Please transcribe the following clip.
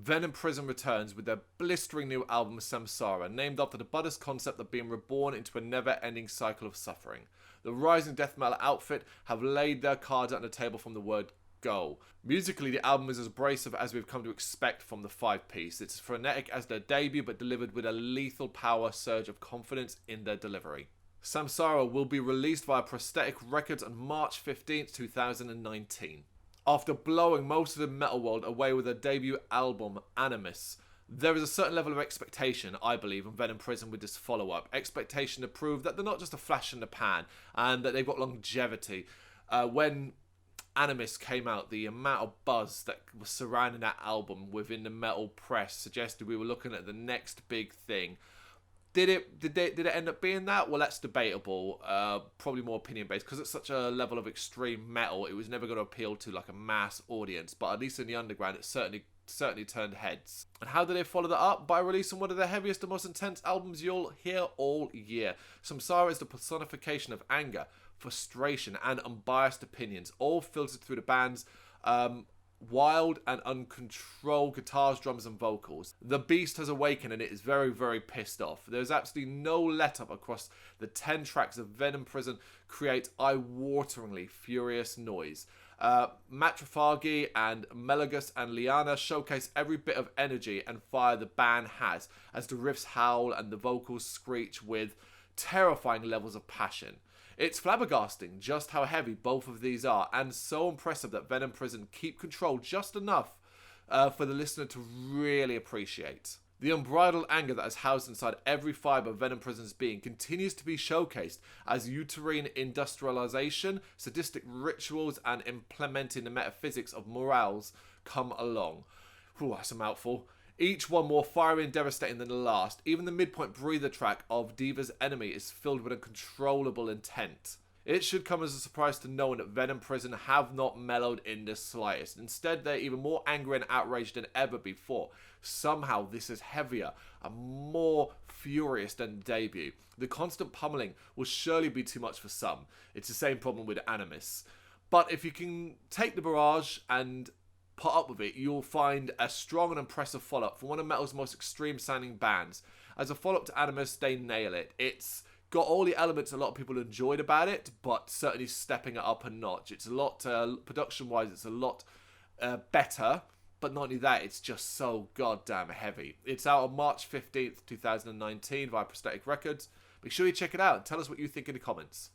Venom Prison returns with their blistering new album Samsara, named after the Buddhist concept of being reborn into a never-ending cycle of suffering. The rising death metal outfit have laid their cards on the table from the word go. Musically, the album is as abrasive as we've come to expect from the five-piece. It's as frenetic as their debut, but delivered with a lethal power surge of confidence in their delivery. Samsara will be released via Prosthetic Records on March 15th, 2019. After blowing most of the metal world away with their debut album, Animus, there is a certain level of expectation, I believe, on Venom Prison with this follow-up. Expectation to prove that they're not just a flash in the pan, and that they've got longevity. When Animus came out, the amount of buzz that was surrounding that album within the metal press suggested we were looking at the next big thing. Did it end up being that? Well, that's debatable. Probably more opinion based because it's such a level of extreme metal. It was never going to appeal to like a mass audience, but at least in the underground, it certainly turned heads. And how did they follow that up? By releasing one of the heaviest and most intense albums you'll hear all year. Samsara is the personification of anger, frustration, and unbiased opinions, all filtered through the band's wild and uncontrolled guitars, drums, and vocals. The beast has awakened and it is very, very pissed off. There's absolutely no let-up across the 10 tracks of Venom Prison create eye-wateringly furious noise. Matrafagi and Melagus and Liana showcase every bit of energy and fire the band has as the riffs howl and the vocals screech with terrifying levels of passion. It's flabbergasting just how heavy both of these are, and so impressive that Venom Prison keep control just enough for the listener to really appreciate. The unbridled anger that is housed inside every fibre of Venom Prison's being continues to be showcased as uterine industrialization, sadistic rituals, and implementing the metaphysics of morals come along. Whew, that's a mouthful. Each one more fiery and devastating than the last. Even the midpoint breather track of Diva's Enemy is filled with uncontrollable intent. It should come as a surprise to no one that Venom Prison have not mellowed in the slightest. Instead, they're even more angry and outraged than ever before. Somehow, this is heavier and more furious than the debut. The constant pummeling will surely be too much for some. It's the same problem with Animus. But if you can take the barrage and put up with it, you'll find a strong and impressive follow-up from one of metal's most extreme-sounding bands. As a follow-up to Animus, they nail it. It's got all the elements a lot of people enjoyed about it, but certainly stepping it up a notch. It's a lot, production-wise, it's a lot better, but not only that, it's just so goddamn heavy. It's out on March 15th, 2019 via Prosthetic Records. Make sure you check it out and tell us what you think in the comments.